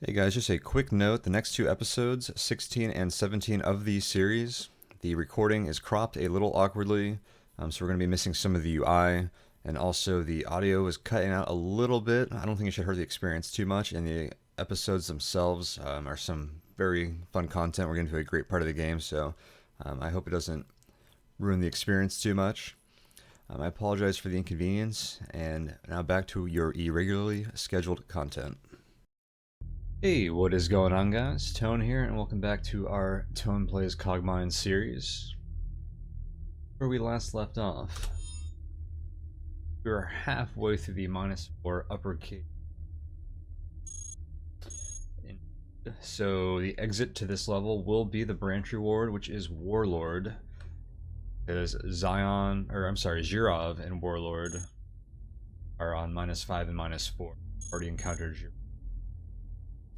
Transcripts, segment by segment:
Hey guys, just a quick note. The next two episodes, 16 and 17 of the series, the recording is cropped a little awkwardly, so we're going to be missing some of the UI, and also the audio is cutting out a little bit. I don't think you should hurt the experience too much, and the episodes themselves are some very fun content. We're getting to a great part of the game, so I hope it doesn't ruin the experience too much. I apologize for the inconvenience, and now back to your irregularly scheduled content. Hey, what is going on, guys? Tone here, and welcome back to our Tone Plays Cogmind series. Where we last left off, we were halfway through the -4 uppercase. So the exit to this level will be the branch reward, which is Warlord. Because Zhirov and Warlord are on -5 and -4. Already encountered Zhirov.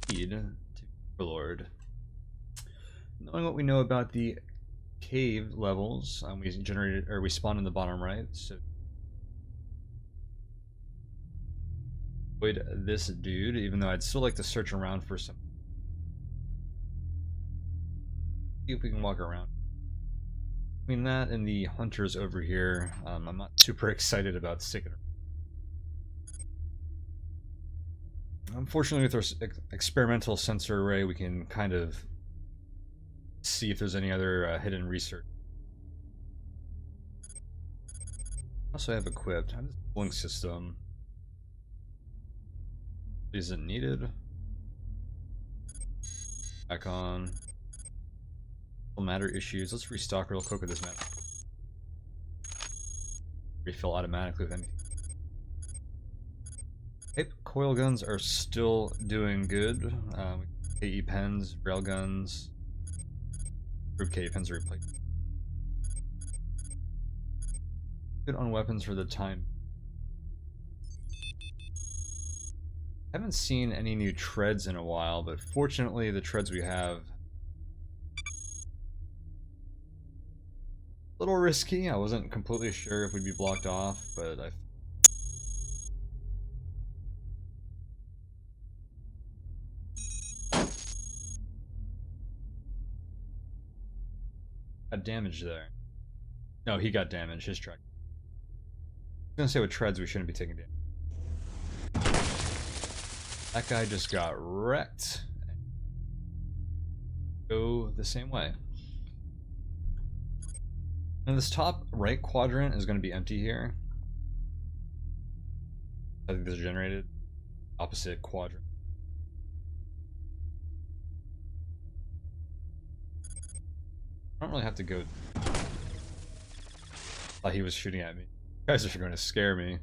To Warlord. Knowing what we know about the cave levels, we spawn in the bottom right, so avoid this dude, even though I'd still like to search around for some. See if we can walk around. Between that and the hunters over here, I'm not super excited about sticking around. Unfortunately, with our experimental sensor array, we can kind of see if there's any other hidden research. Also, I have equipped. I have this cooling system. Isn't needed. Back on. Matter issues. Let's restock real quick with this map. Refill automatically with anything. Tape coil guns are still doing good. KE pens, railguns. Group KE pens are replaced. Good on weapons for the time. I haven't seen any new treads in a while, but fortunately the treads we have a little risky. I wasn't completely sure if we'd be blocked off, but I got damage there. No, he got damage. His truck. I was gonna say with treads we shouldn't be taking damage. That guy just got wrecked. Go the same way. And this top right quadrant is going to be empty here. I think this is generated. Opposite quadrant. I don't really have to go. Thought he was shooting at me. You guys are going to scare me.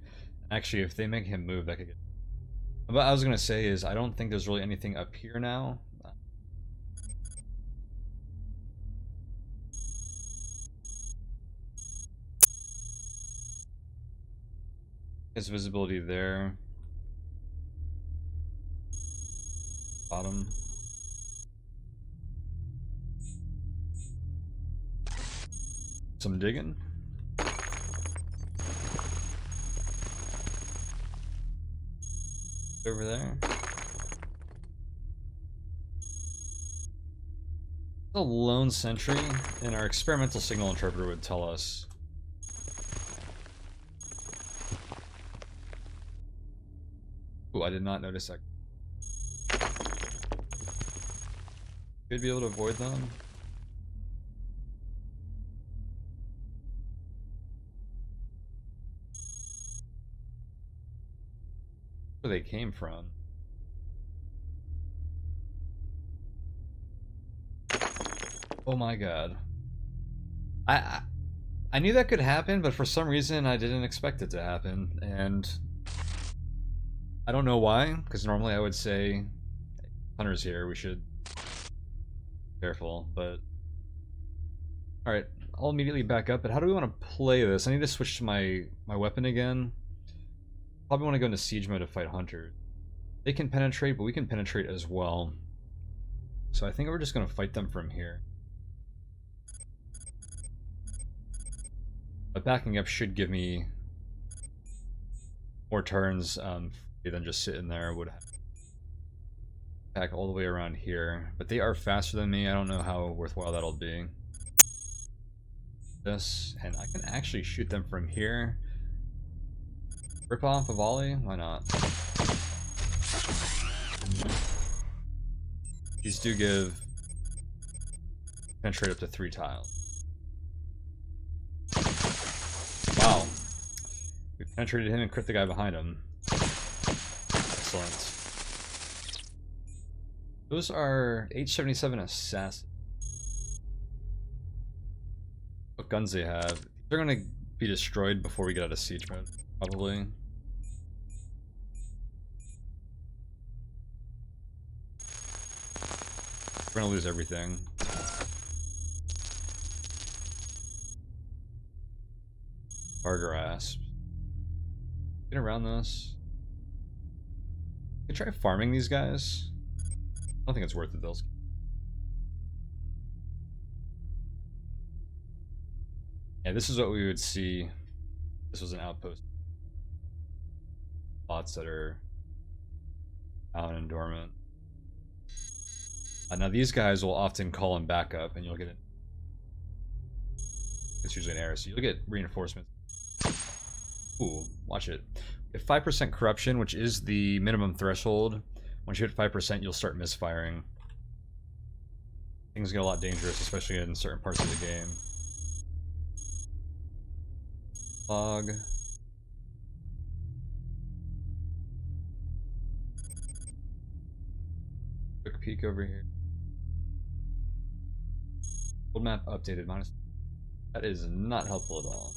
Actually, if they make him move, that could get. What I was going to say is, I don't think there's really anything up here now. His visibility there. Bottom. Some digging. Over there. A lone sentry, and our experimental signal interpreter would tell us. Ooh, I did not notice that. Should be able to avoid them. Where they came from. Oh my god. I knew that could happen, but for some reason I didn't expect it to happen, and I don't know why, because normally I would say, hey, hunters here, we should be careful, but alright, I'll immediately back up, but how do we want to play this? I need to switch to my weapon again. Probably want to go into siege mode to fight hunters. They can penetrate, but we can penetrate as well. So I think we're just going to fight them from here. But backing up should give me more turns than just sitting there would have. back all the way around here, but they are faster than me. I don't know how worthwhile that'll be. This, and I can actually shoot them from here. Rip off a volley? Why not? These do give penetrate up to 3 tiles. Wow. We penetrated him and crit the guy behind him. Excellent. Those are H-77 assassins. What guns they have? They're gonna be destroyed before we get out of siege mode, probably. We're gonna lose everything. Bar grasp. Get around this. Can try farming these guys. I don't think it's worth it though. Yeah, this is what we would see. This was an outpost. Bots that are out and dormant. Now these guys will often call in backup, and you'll get it. It's usually an error, so you'll get reinforcements. Ooh, watch it. You have 5% corruption, which is the minimum threshold. Once you hit 5%, you'll start misfiring. Things get a lot dangerous, especially in certain parts of the game. Log. Quick peek over here. World map updated minus. That is not helpful at all.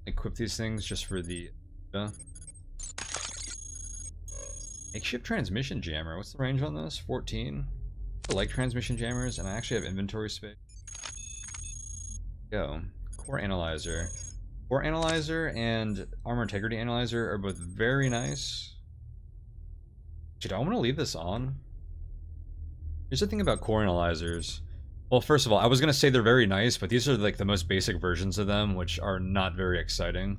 Equip these things just for the makeshift transmission jammer. What's the range on this? 14. I like transmission jammers, and I actually have inventory space. Go. Core analyzer. Core analyzer and armor integrity analyzer are both very nice. Dude, I want to leave this on. Here's the thing about core analyzers. Well, first of all, I was going to say they're very nice, but these are like the most basic versions of them, which are not very exciting.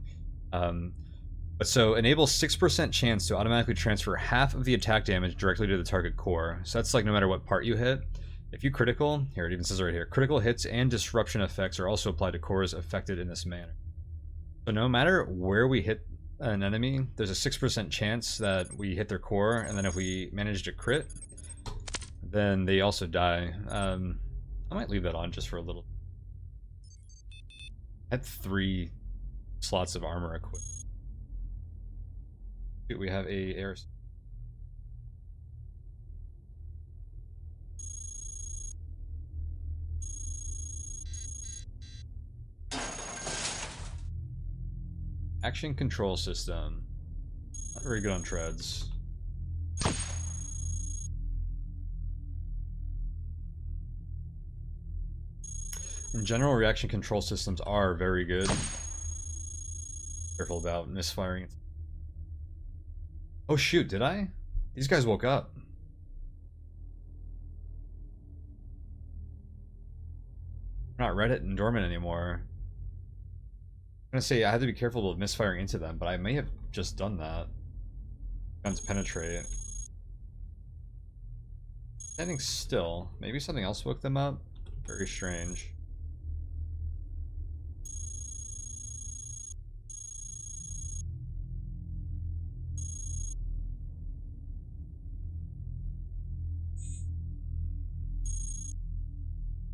But so, enable 6% chance to automatically transfer half of the attack damage directly to the target core. So that's like no matter what part you hit. If you critical, here it even says right here, critical hits and disruption effects are also applied to cores affected in this manner. So no matter where we hit an enemy, there's a 6% chance that we hit their core, and then if we manage to crit, then they also die. I might leave that on just for a little. I had 3 slots of armor equipped. We have a air. Action control system. Not very good on treads. In general, reaction control systems are very good. Careful about misfiring. Oh shoot, did I? These guys woke up. They're not Reddit and dormant anymore. I'm gonna say I had to be careful of misfiring into them, but I may have just done that. Guns penetrate. Standing still. Maybe something else woke them up? Very strange.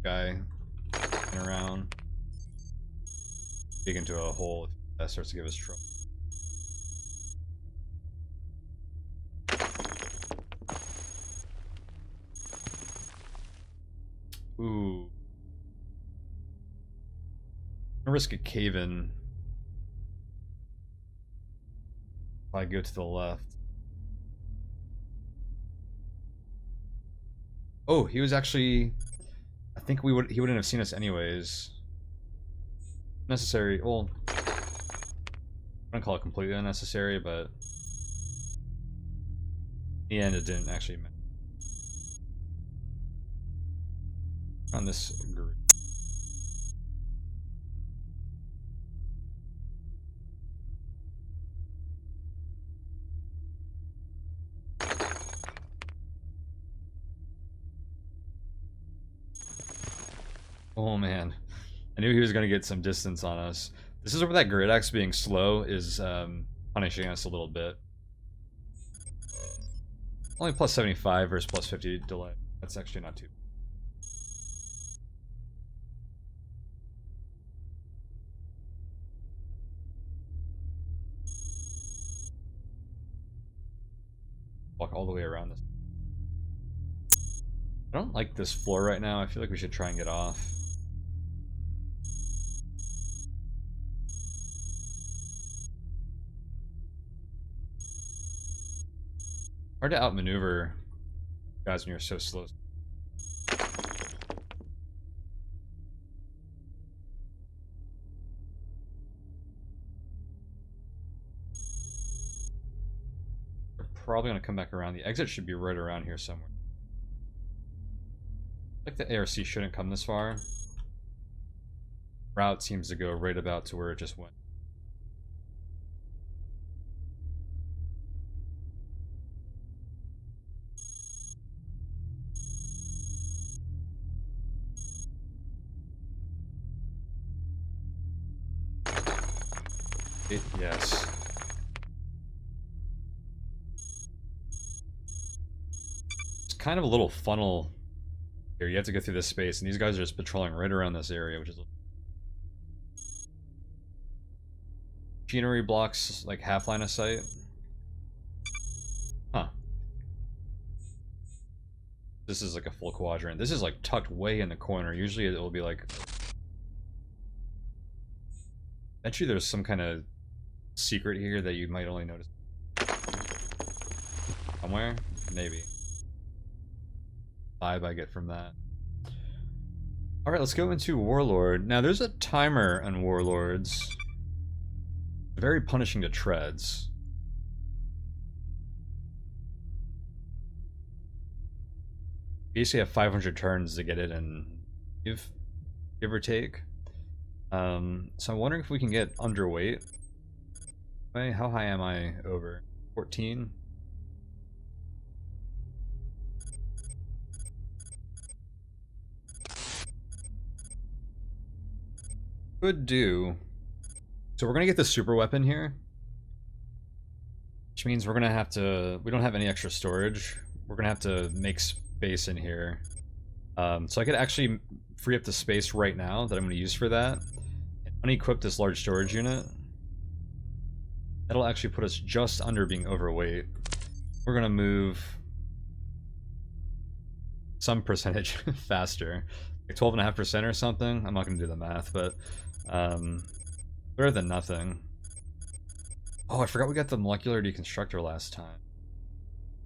Guy around, dig into a hole if that starts to give us trouble. Ooh, I'm gonna risk a cave-in if I go to the left. Oh, he was actually. I think he wouldn't have seen us anyways. Necessary, well, I don't call it completely unnecessary, but in the end it didn't actually matter. On this group. Oh man, I knew he was going to get some distance on us. This is where that Grid Axe being slow is punishing us a little bit. Only plus 75 versus plus 50 delay. That's actually not too bad. Walk all the way around this. I don't like this floor right now. I feel like we should try and get off. Hard to outmaneuver guys when you're so slow. We're probably going to come back around. The exit should be right around here somewhere. I think the ARC shouldn't come this far. Route seems to go right about to where it just went. Yes. It's kind of a little funnel here. You have to go through this space, and these guys are just patrolling right around this area, which is... Machinery blocks, like, half line of sight. Huh. This is like a full quadrant. This is like tucked way in the corner. Usually it will be like... Actually, there's some kind of secret here that you might only notice somewhere. Maybe. Vibe I get from that. Alright, let's go into Warlord. Now, there's a timer on Warlords. Very punishing to treads. You basically have 500 turns to get it and give or take. So I'm wondering if we can get underweight. Wait, how high am I over? 14? Could do. So we're gonna get the super weapon here, which means we're gonna have to. We don't have any extra storage. We're gonna have to make space in here. So I could actually free up the space right now that I'm gonna use for that, and unequip this large storage unit. That'll actually put us just under being overweight. We're gonna move some percentage faster, like 12.5% or something. I'm not gonna do the math, but better than nothing. Oh, I forgot we got the molecular deconstructor last time.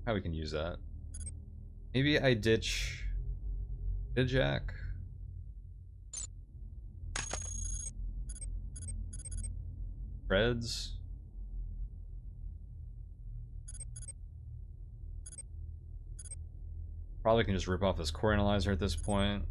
How we can use that? Maybe I ditch Jack. Threads. Probably can just rip off this core analyzer at this point.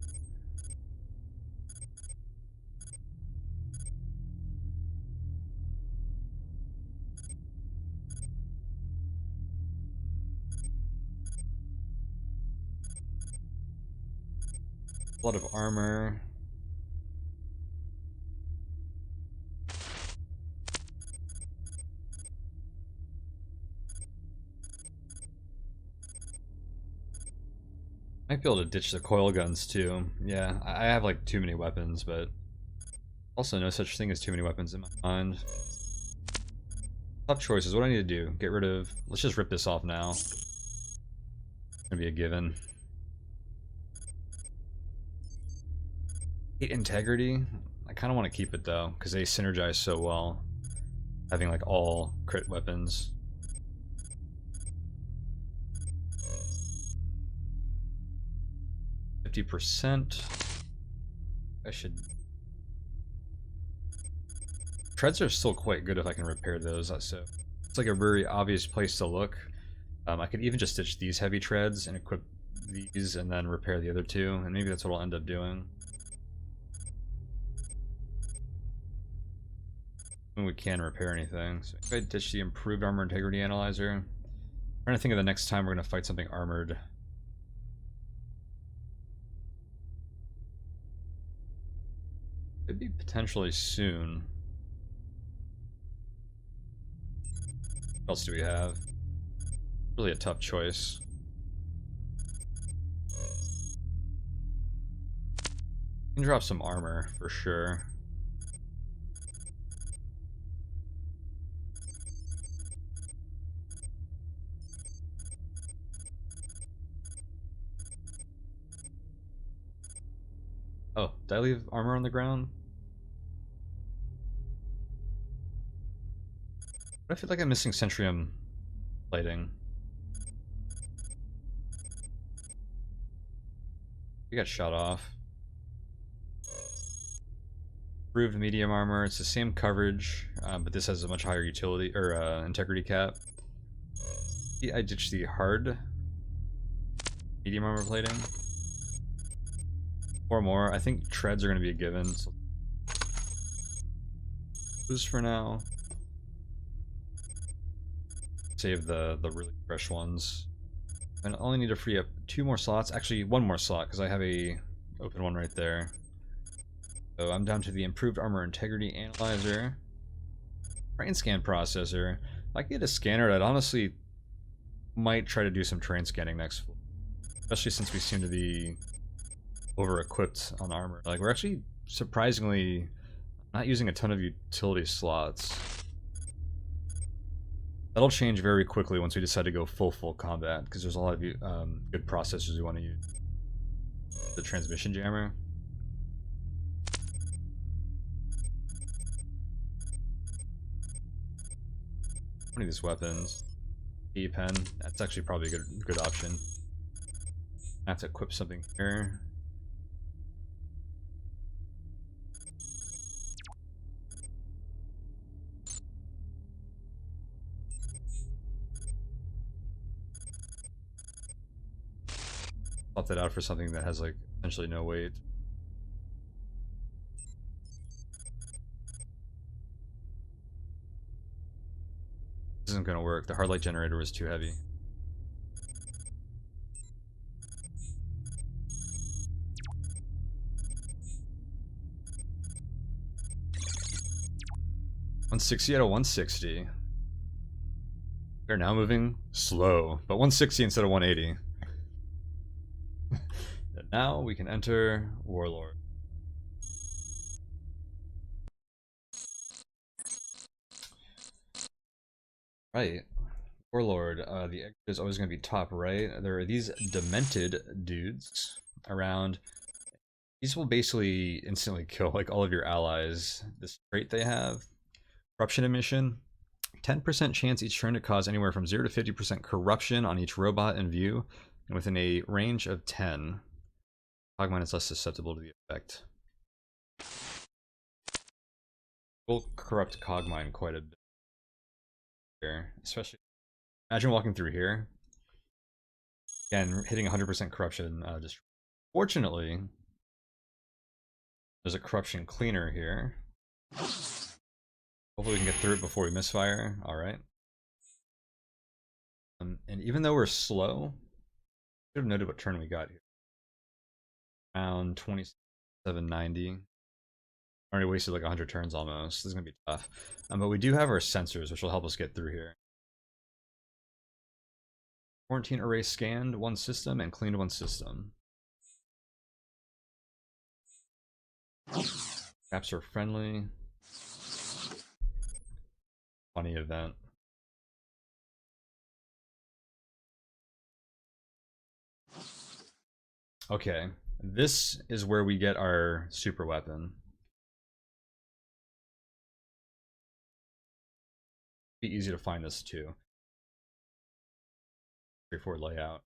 A lot of armor. Might be able to ditch the coil guns too. Yeah, I have like too many weapons, but also no such thing as too many weapons in my mind. Tough choices. What do I need to do? Get rid of... Let's just rip this off now. It's gonna be a given. Integrity. I kind of want to keep it though, because they synergize so well, having like all crit weapons. %. I should... Treads are still quite good if I can repair those, so it's like a very obvious place to look. I could even just stitch these heavy treads and equip these and then repair the other two, and maybe that's what I'll end up doing. When we can repair anything. So if I ditch the improved armor integrity analyzer. I'm trying to think of the next time we're going to fight something armored. Could be potentially soon. What else do we have? Really a tough choice. We can drop some armor for sure. Oh, did I leave armor on the ground? I feel like I'm missing Centrium plating. We got shot off. Improved medium armor. It's the same coverage, but this has a much higher utility or integrity cap. I ditched the hard medium armor plating. Or more. I think treads are going to be a given. So those for now. Save the really fresh ones. And I only need to free up 2 more slots. Actually, 1 more slot because I have a open one right there. So I'm down to the improved armor integrity analyzer, train scan processor. If I could get a scanner, I'd honestly might try to do some train scanning next, especially since we seem to be over-equipped on armor. Like, we're actually surprisingly not using a ton of utility slots. That'll change very quickly once we decide to go full combat, because there's a lot of good processors we want to use. The transmission jammer. One of these weapons. E-pen. That's actually probably a good option. I have to equip something here. Swap that out for something that has like essentially no weight. This isn't gonna work. The hard light generator was too heavy. $160 out of 160. We're now moving slow, but 160 instead of 180. And now we can enter Warlord. Right. Warlord, the exit is always going to be top right. There are these demented dudes around. These will basically instantly kill like all of your allies. This trait they have, corruption emission, 10% chance each turn to cause anywhere from 0 to 50% corruption on each robot in view, and within a range of 10. Cogmind is less susceptible to the effect. We'll corrupt Cogmind quite a bit here, especially. Imagine walking through here. Again, hitting 100% corruption. Just fortunately, there's a corruption cleaner here. Hopefully we can get through it before we misfire. Alright. And even though we're slow, I should have noted what turn we got here. Around 2790. Already wasted like 100 turns almost. This is going to be tough. But we do have our sensors, which will help us get through here. Quarantine array scanned 1 system and cleaned 1 system. Caps are friendly. Funny event. Okay, this is where we get our super weapon. Be easy to find this too. Straightforward layout.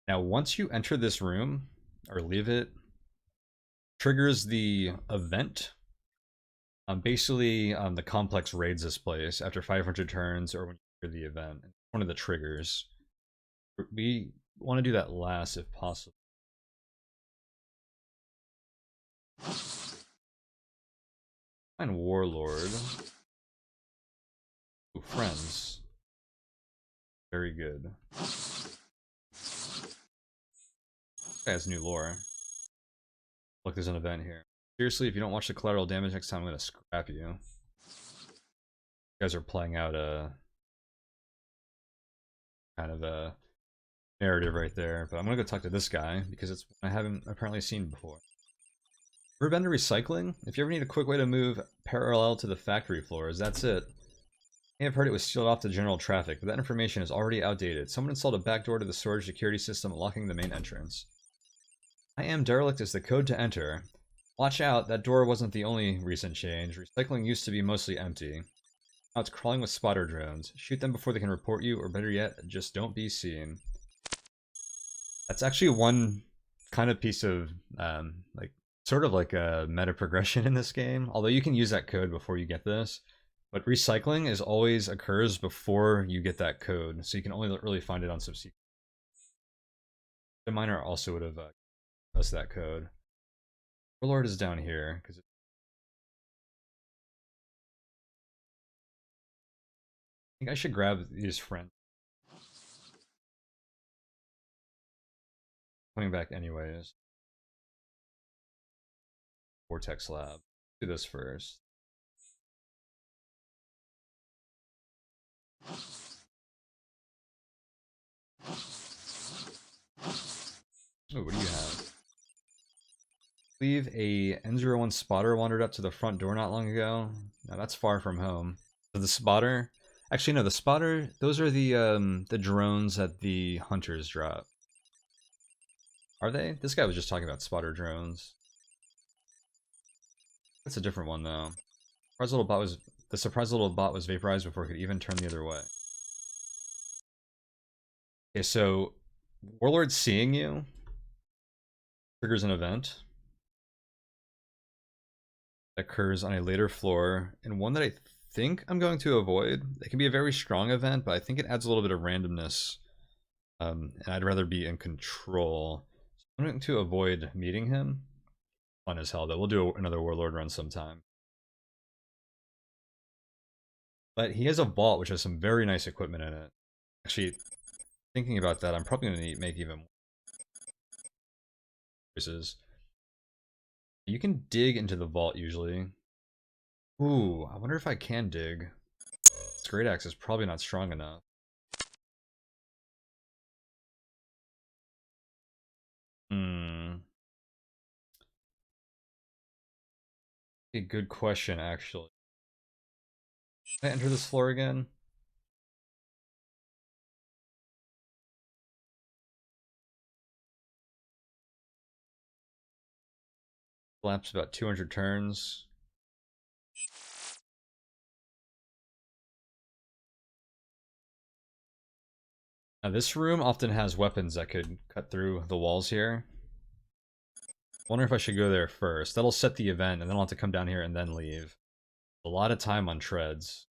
Now, once you enter this room or leave it, triggers the event. Basically, the complex raids this place after 500 turns or when you trigger the event. It's one of the triggers. We want to do that last if possible. Find Warlord. Ooh, friends. Very good. This guy has new lore. Look, there's an event here. Seriously, if you don't watch the collateral damage next time, I'm gonna scrap you. You guys are playing out a kind of a narrative right there, but I'm gonna go talk to this guy because it's one I haven't apparently seen before. Ever been to recycling? If you ever need a quick way to move parallel to the factory floors, that's it. I have heard it was sealed off to general traffic, but that information is already outdated. Someone installed a backdoor to the storage security system, locking the main entrance. I am derelict is the code to enter. Watch out, that door wasn't the only recent change. Recycling used to be mostly empty. Now it's crawling with spotter drones. Shoot them before they can report you, or better yet, just don't be seen. That's actually one kind of piece of, like, sort of like a meta progression in this game. Although you can use that code before you get this. But recycling is always occurs before you get that code, so you can only really find it on subsequent. The miner also would have us that code. Warlord is down here because I think I should grab these friends. Coming back anyways. Vortex lab. Do this first. Oh, what do you have? Leave a N01 spotter wandered up to the front door not long ago. Now that's far from home. So the spotter, actually no, the spotter. Those are the drones that the hunters drop. Are they? This guy was just talking about spotter drones. That's a different one though. The surprise little bot was vaporized before it could even turn the other way. Okay, so Warlord seeing you triggers an event that occurs on a later floor, and one that I think I'm going to avoid. It can be a very strong event, but I think it adds a little bit of randomness, and I'd rather be in control. So I'm going to avoid meeting him. Fun as hell, though. We'll do another Warlord run sometime. But he has a vault, which has some very nice equipment in it. Actually, thinking about that, I'm probably going to make even more choices. You can dig into the vault, usually. Ooh, I wonder if I can dig. This great axe is probably not strong enough. A good question, actually. Can I enter this floor again? Collapse about 200 turns. Now this room often has weapons that could cut through the walls here. Wonder if I should go there first. That'll set the event, and then I'll have to come down here and then leave. A lot of time on treads.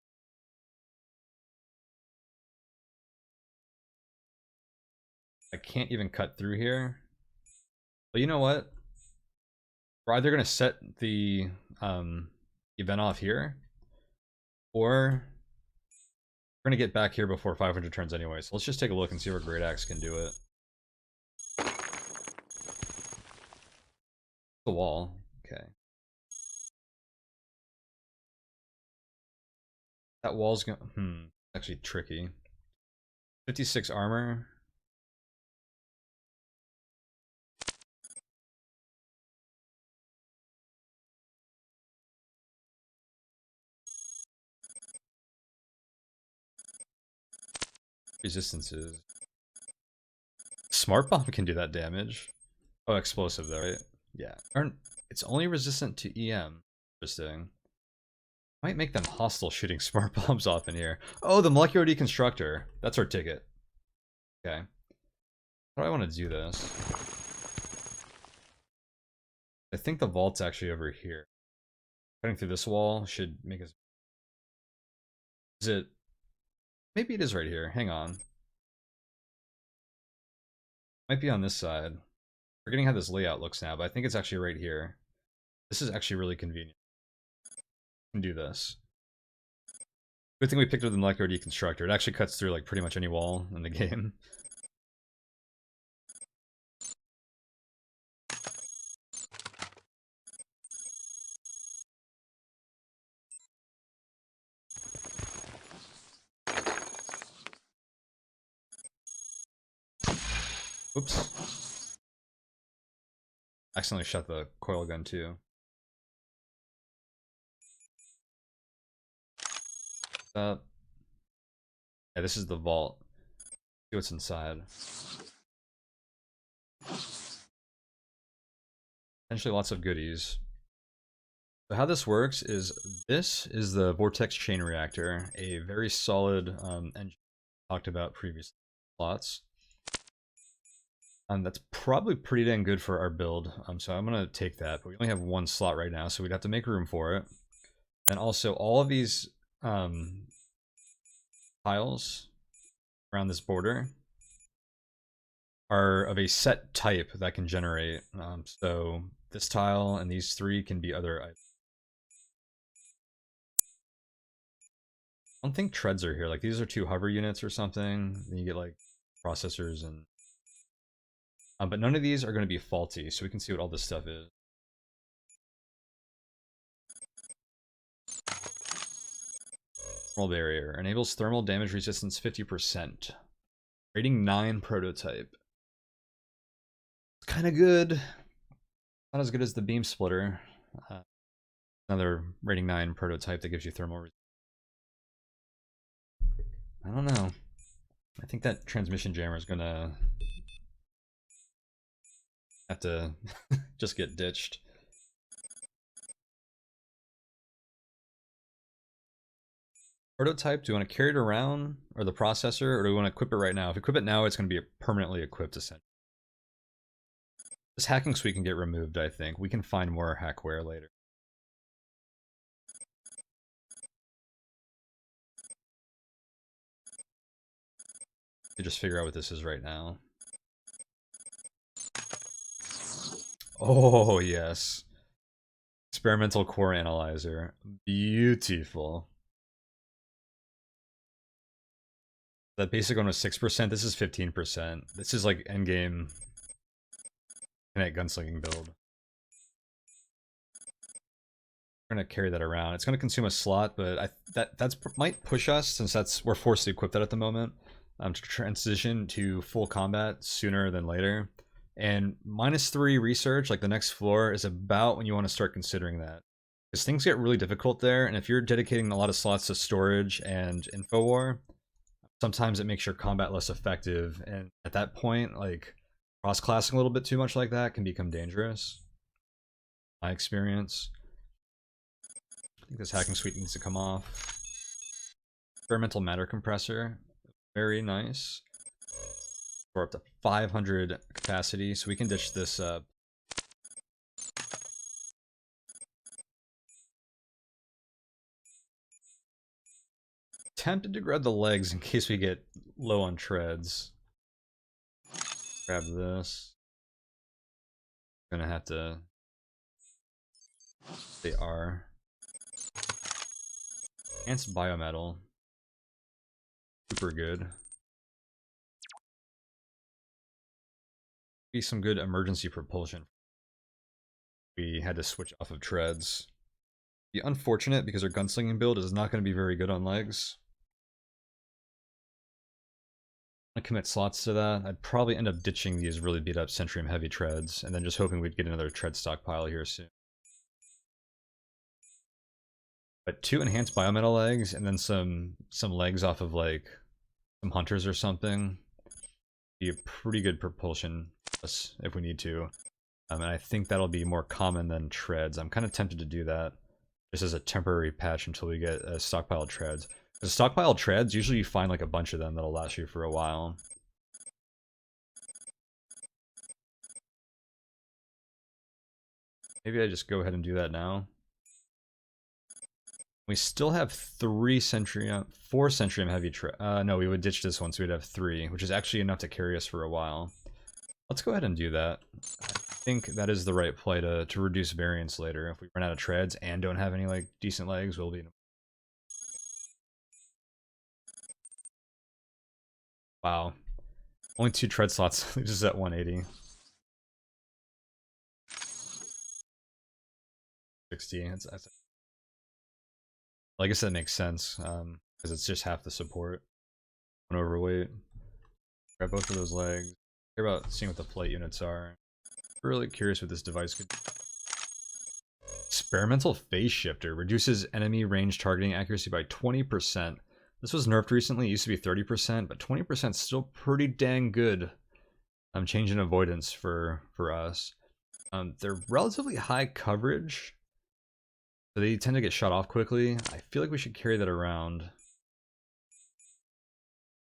I can't even cut through here. But you know what? We're either going to set the event off here, or we're going to get back here before 500 turns anyway. So let's just take a look and see where Great Axe can do it. The wall. Okay. That wall's going actually tricky. 56 armor. Resistances. Smart bomb can do that damage. Oh, explosive though, right? Yeah. It's only resistant to EM. Interesting. Might make them hostile shooting smart bombs off in here. Oh, the molecular deconstructor. That's our ticket. Okay. How do I want to do this? I think the vault's actually over here. Cutting through this wall should make us... Is it... Maybe it is right here. Hang on. Might be on this side. Forgetting how this layout looks now, but I think it's actually right here. This is actually really convenient. Can do this. Good thing we picked up the molecular deconstructor. It actually cuts through like pretty much any wall in the game. Oops. Accidentally shut the coil gun too. Yeah, this is the vault. See what's inside. Potentially lots of goodies. So how this works is the vortex chain reactor, a very solid engine talked about previous slots. That's probably pretty dang good for our build. So I'm gonna take that, but we only have one slot right now, so we'd have to make room for it. And also all of these tiles around this border are of a set type that can generate. So this tile and these three can be other items. I don't think treads are here. Like these are 2 hover units or something. Then you get like processors and but none of these are going to be faulty, so we can see what all this stuff is. Thermal barrier enables thermal damage resistance 50%. Rating 9 prototype. It's kind of good. Not as good as the beam splitter. Another rating 9 prototype that gives you thermal resistance. I don't know. I think that transmission jammer is gonna have to just get ditched. Prototype, do we want to carry it around, or the processor, or do we want to equip it right now? If we equip it now, it's going to be permanently equipped, essentially. This hacking suite can get removed, I think. We can find more hackware later. To just figure out what this is right now. Oh, yes. Experimental core analyzer. Beautiful. That basic one was 6%. This is 15%. This is like endgame kinetic gunslinging build. We're gonna carry that around. It's gonna consume a slot, but that's might push us, since we're forced to equip that at the moment, to transition to full combat sooner than later. And -3 research, like the next floor, is about when you want to start considering that, because things get really difficult there. And if you're dedicating a lot of slots to storage and info war, sometimes it makes your combat less effective. And at that point, like cross-classing a little bit too much like that can become dangerous. My experience. I think this hacking suite needs to come off. Experimental matter compressor, very nice. We're up to 500 capacity, so we can ditch this up. Tempted to grab the legs in case we get low on treads. Grab this. Gonna have to. They are. Enhanced biometal. Super good. Be some good emergency propulsion. We had to switch off of treads. Be unfortunate because our gunslinging build is not going to be very good on legs. I commit slots to that. I'd probably end up ditching these really beat up Centurium heavy treads, and then just hoping we'd get another tread stockpile here soon. But 2 enhanced biometal legs, and then some legs off of like some hunters or something. Be a pretty good propulsion if we need to. And I think that'll be more common than treads. I'm kind of tempted to do that just as a temporary patch until we get a stockpile of treads. The stockpile treads, usually you find like a bunch of them that'll last you for a while. Maybe I just go ahead and do that now. We still have 4 Centurium heavy no, we would ditch this one, so we'd have 3, which is actually enough to carry us for a while. Let's go ahead and do that. I think that is the right play to reduce variance later. If we run out of treads and don't have any like decent legs, we'll be... Wow. Only 2 tread slots leaves us at 180. 60. That's I guess that makes sense, because it's just half the support. One overweight. Grab both of those legs. Care about seeing what the flight units are. Really curious what this device could do. Experimental phase shifter reduces enemy range targeting accuracy by 20%. This was nerfed recently. It used to be 30%, but 20% is still pretty dang good. Change in avoidance for us. They're relatively high coverage, so they tend to get shut off quickly. I feel like we should carry that around.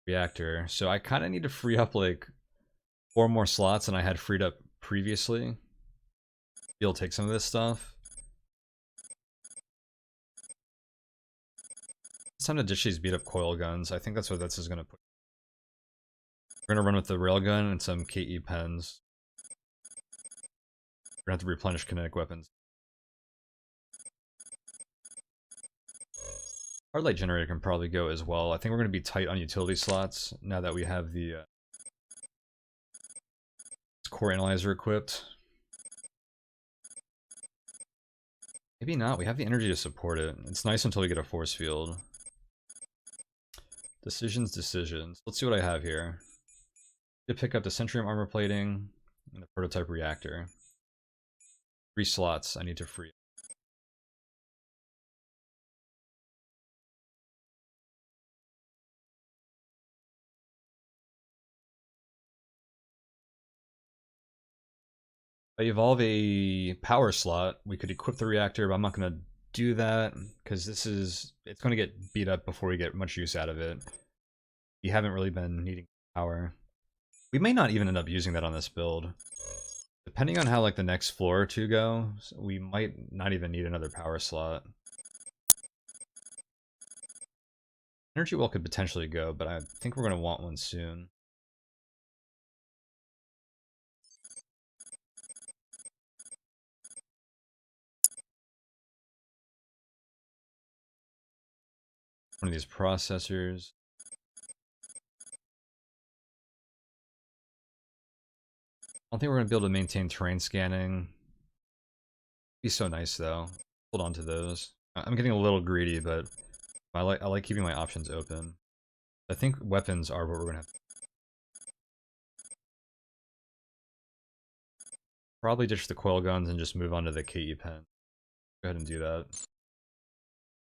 Reactor. So I kind of need to free up like 4 more slots than I had freed up previously. You'll take some of this stuff. It's time to ditch these beat up coil guns. I think that's what this is going to put. We're going to run with the railgun and some KE pens. We're going to have to replenish kinetic weapons. Hard light generator can probably go as well. I think we're going to be tight on utility slots now that we have the core analyzer equipped. Maybe not. We have the energy to support it. It's nice until we get a force field. Decisions. Let's see what I have here. To pick up the Centurium armor plating and the prototype reactor. 3 slots I need to free. If I evolve a power slot, we could equip the reactor, but I'm not going to do that because it's going to get beat up before we get much use out of it. We haven't really been needing power. We may not even end up using that on this build. Depending on how like the next floor or 2 go, we might not even need another power slot. Energy well could potentially go, but I think we're going to want one soon. One of these processors. I don't think we're going to be able to maintain terrain scanning. Be so nice though. Hold on to those. I'm getting a little greedy, but I like keeping my options open. I think weapons are what we're going to have. Probably ditch the coil guns and just move on to the KE pen. Go ahead and do that.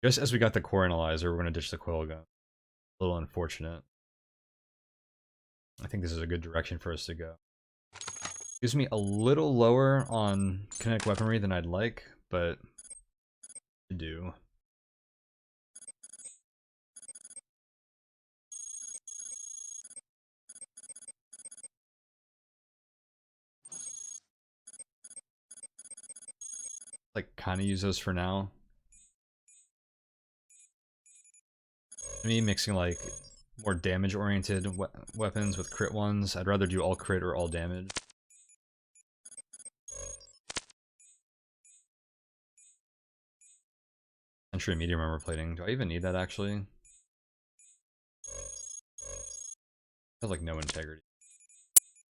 Just as we got the core analyzer, we're going to ditch the coil gun. A little unfortunate. I think this is a good direction for us to go. Gives me a little lower on kinetic weaponry than I'd like, but to do. Like, kind of use those for now. Me mixing like more damage-oriented weapons with crit ones. I'd rather do all crit or all damage. Entry medium armor plating. Do I even need that actually? I have like no integrity.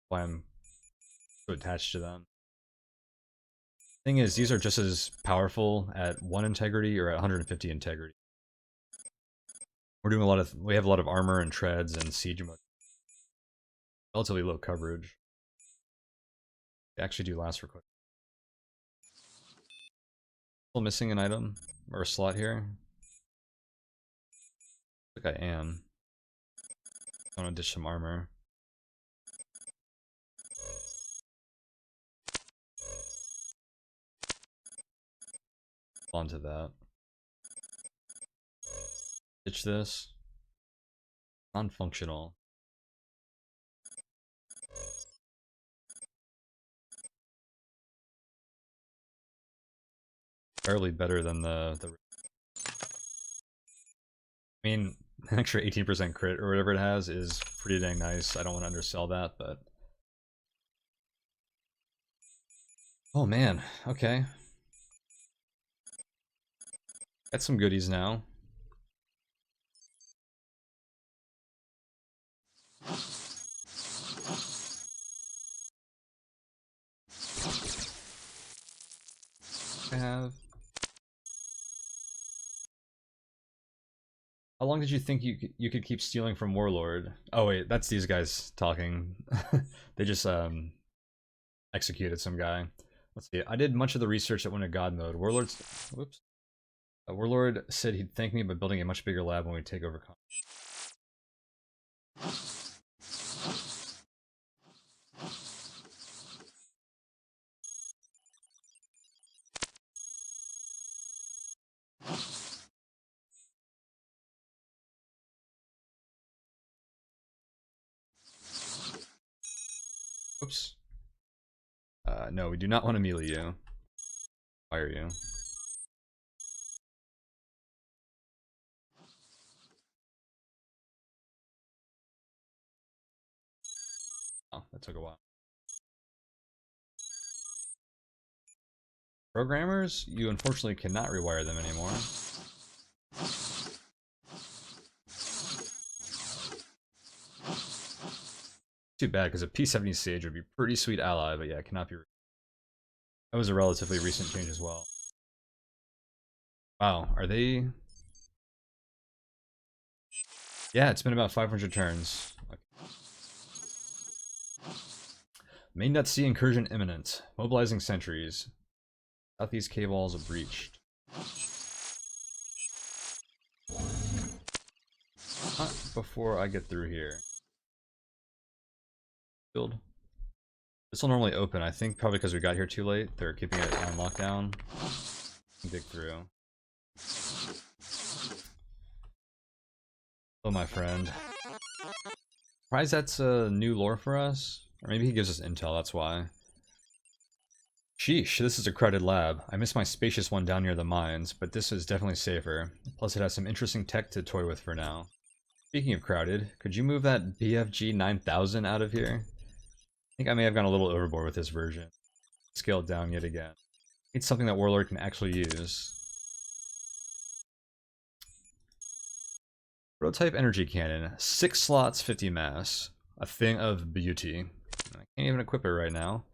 Why I'm so attached to them. Thing is, these are just as powerful at 1 integrity or at 150 integrity. We're doing we have a lot of armor and treads and siege mode. Relatively low coverage. They actually do last for quick. Still missing an item or a slot here. I think I am. I want to ditch some armor. Onto that. Ditch this. Non-functional. Barely better than the I mean, an extra 18% crit or whatever it has is pretty dang nice. I don't want to undersell that, but... Oh man, okay. Got some goodies now. I have... How long did you think you could keep stealing from Warlord? Oh wait, that's these guys talking. They just executed some guy. Let's see. I did much of the research that went to God mode. Whoops. Warlord said he'd thank me by building a much bigger lab when we take over. Oops. No, we do not want to melee you. Fire you. Oh, that took a while. Programmers, you unfortunately cannot rewire them anymore. Too bad, because a P70 Sage would be a pretty sweet ally, but yeah, it cannot be. That was a relatively recent change as well. Wow, are they... Yeah, it's been about 500 turns. MAIN.C incursion imminent. Mobilizing sentries. Southeast cave walls are breached. Not before I get through here. Build. This will normally open, I think probably because we got here too late. They're keeping it on lockdown. Dig through. Oh, my friend. Surprised that's a new lore for us? Or maybe he gives us intel, that's why. Sheesh, this is a crowded lab. I miss my spacious one down near the mines, but this is definitely safer. Plus it has some interesting tech to toy with for now. Speaking of crowded, could you move that BFG 9000 out of here? I think I may have gone a little overboard with this version. Scaled down yet again. It's something that Warlord can actually use. Prototype energy cannon. 6 slots, 50 mass. A thing of beauty. I can't even equip it right now.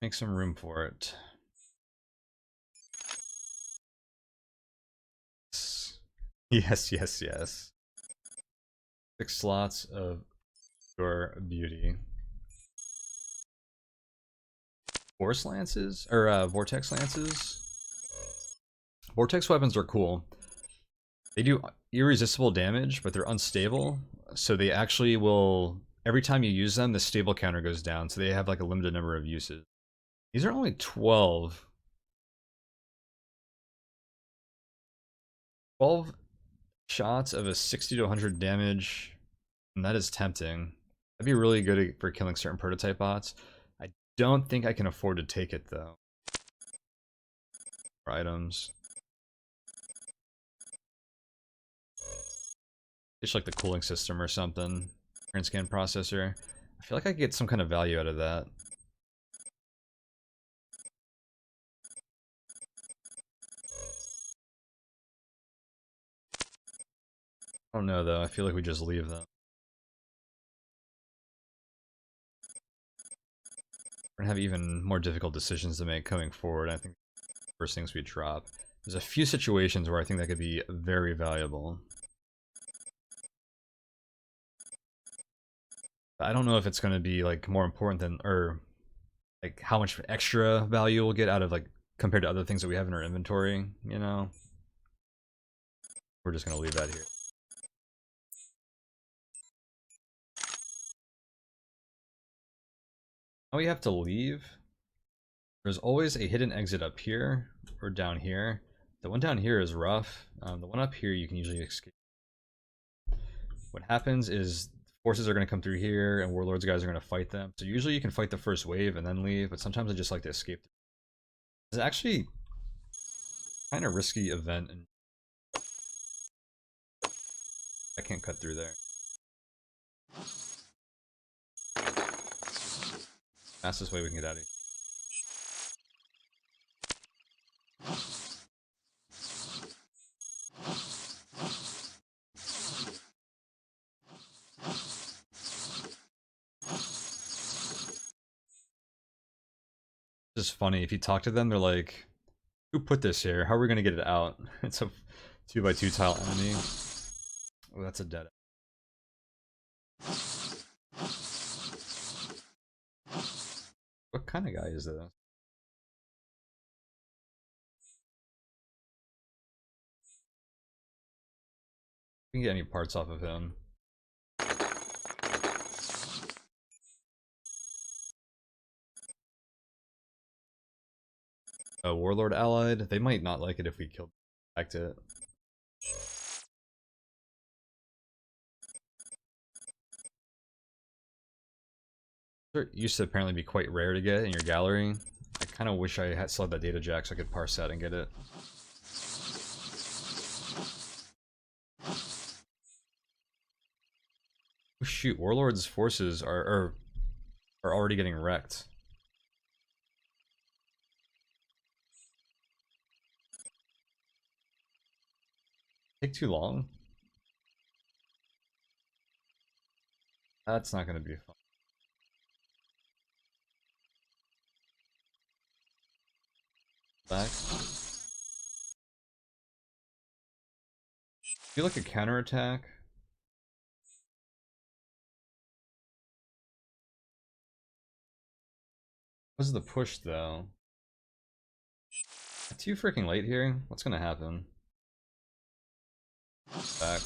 Make some room for it. Yes, yes, yes. 6 slots of your beauty. Force lances? Or vortex lances? Vortex weapons are cool. They do irresistible damage, but they're unstable. So they actually will... Every time you use them, the stable counter goes down. So they have like a limited number of uses. These are only 12. 12 shots of a 60 to 100 damage. And that is tempting. That'd be really good for killing certain prototype bots. I don't think I can afford to take it though. For items. Just like the cooling system or something. Print scan processor. I feel like I could get some kind of value out of that. I don't know though, I feel like we just leave them. We're gonna have even more difficult decisions to make coming forward. I think the first things we drop. There's a few situations where I think that could be very valuable. I don't know if it's gonna be like more important than, or like how much extra value we'll get out of like compared to other things that we have in our inventory, you know? We're just gonna leave that here. Now we have to leave. There's always a hidden exit up here or down here. The one down here is rough. The one up here you can usually escape. What happens is forces are going to come through here and Warlord's guys are going to fight them. So usually you can fight the first wave and then leave, but sometimes I just like to escape. It's actually kind of risky event, and I can't cut through there. Fastest way we can get out of here. It's just funny, if you talk to them, they're like, Who put this here? How are we gonna get it out? It's a 2x2 tile enemy. Oh, that's a dead. What kind of guy is this? We can get any parts off of him. A Warlord allied? They might not like it if we killed it. It used to apparently be quite rare to get in your gallery. I kind of wish I had still had that data jack so I could parse that and get it. Oh, shoot, Warlord's forces are already getting wrecked. Take too long? That's not gonna be fun. Back. Feel like a counterattack. What's the push though? Too freaking late here? What's gonna happen? Back.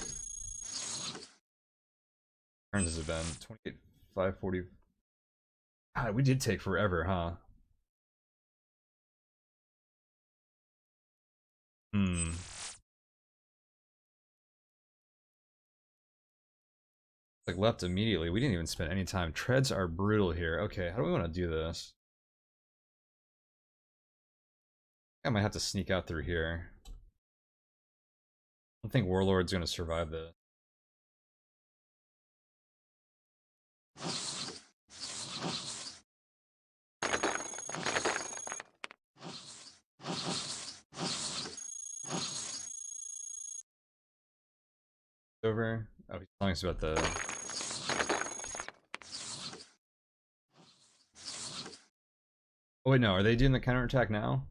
Turns has it been? 28, 540. God, we did take forever, huh? Like left immediately. We didn't even spend any time. Treads are brutal here. Okay, how do we want to do this? I might have to sneak out through here. I don't think Warlord's gonna survive this. Over. Oh, he's telling us about the. Oh wait, no. Are they doing the counterattack now?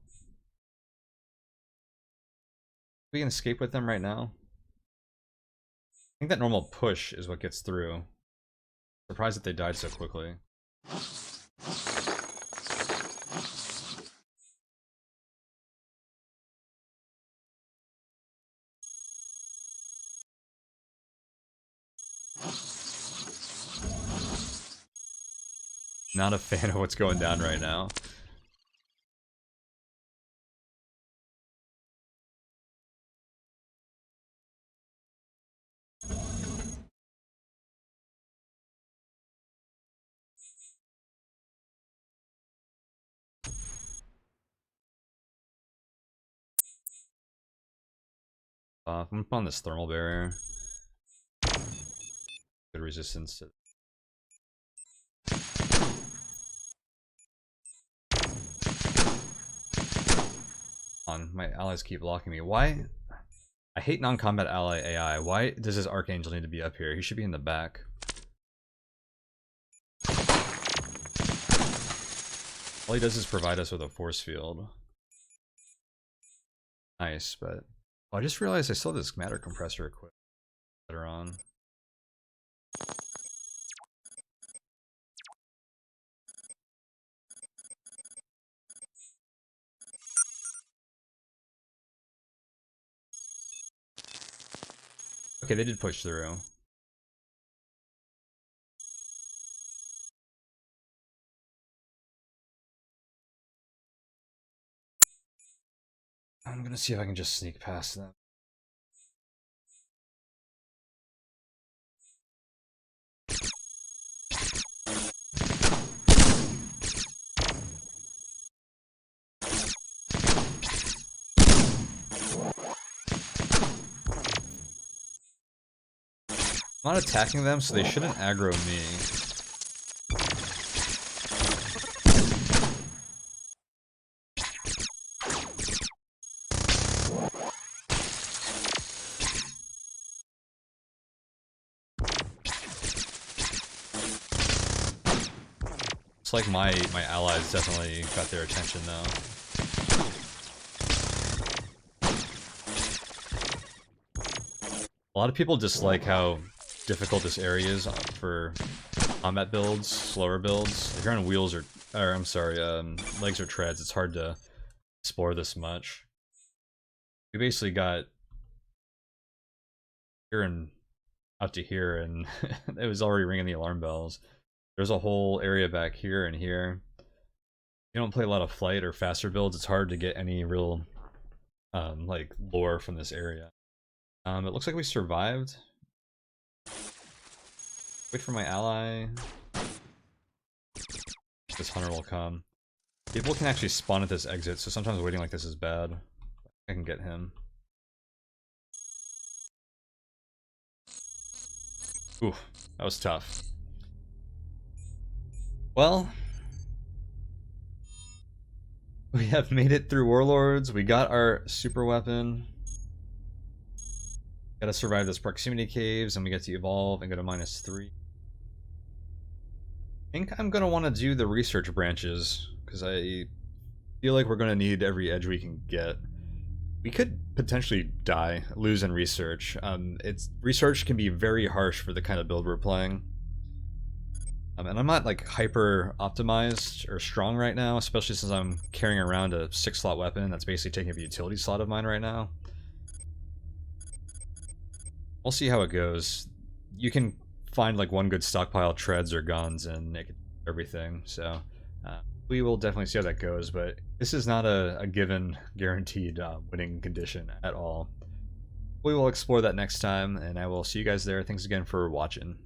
We can escape with them right now. I think that normal push is what gets through. Surprised that they died so quickly. Not a fan of what's going down right now. I'm gonna put on this thermal barrier. Good resistance to. My allies keep blocking me. Why? I hate non-combat ally AI. Why does his Archangel need to be up here? He should be in the back. All he does is provide us with a force field. Nice, but... Oh, I just realized I still have this matter compressor equipped later on. Okay, they did push through. I'm gonna see if I can just sneak past them. I'm not attacking them, so they shouldn't aggro me. It's like my allies definitely got their attention though. lot of people dislike how difficult this area is for combat builds, slower builds. If you're on wheels or I'm sorry, legs or treads, it's hard to explore this much. We basically got here and out to here, and it was already ringing the alarm bells. There's a whole area back here and here. If you don't play a lot of flight or faster builds, it's hard to get any real like lore from this area. It looks like we survived. Wait for my ally. This hunter will come. People can actually spawn at this exit, so sometimes waiting like this is bad. I can get him. Ooh, that was tough. Well, we have made it through Warlords. We got our super weapon. Gotta survive this proximity caves, and we get to evolve and go to -3. I think I'm gonna want to do the research branches, because I feel like we're gonna need every edge we can get. We could potentially lose in research. Research can be very harsh for the kind of build we're playing. And I'm not like hyper optimized or strong right now, especially since I'm carrying around a 6-slot weapon that's basically taking up a utility slot of mine right now. We'll see how it goes. You can find like one good stockpile treads or guns and it can do everything, so we will definitely see how that goes, but this is not a given guaranteed winning condition at all. We will explore that next time, and I will see you guys there. Thanks again for watching.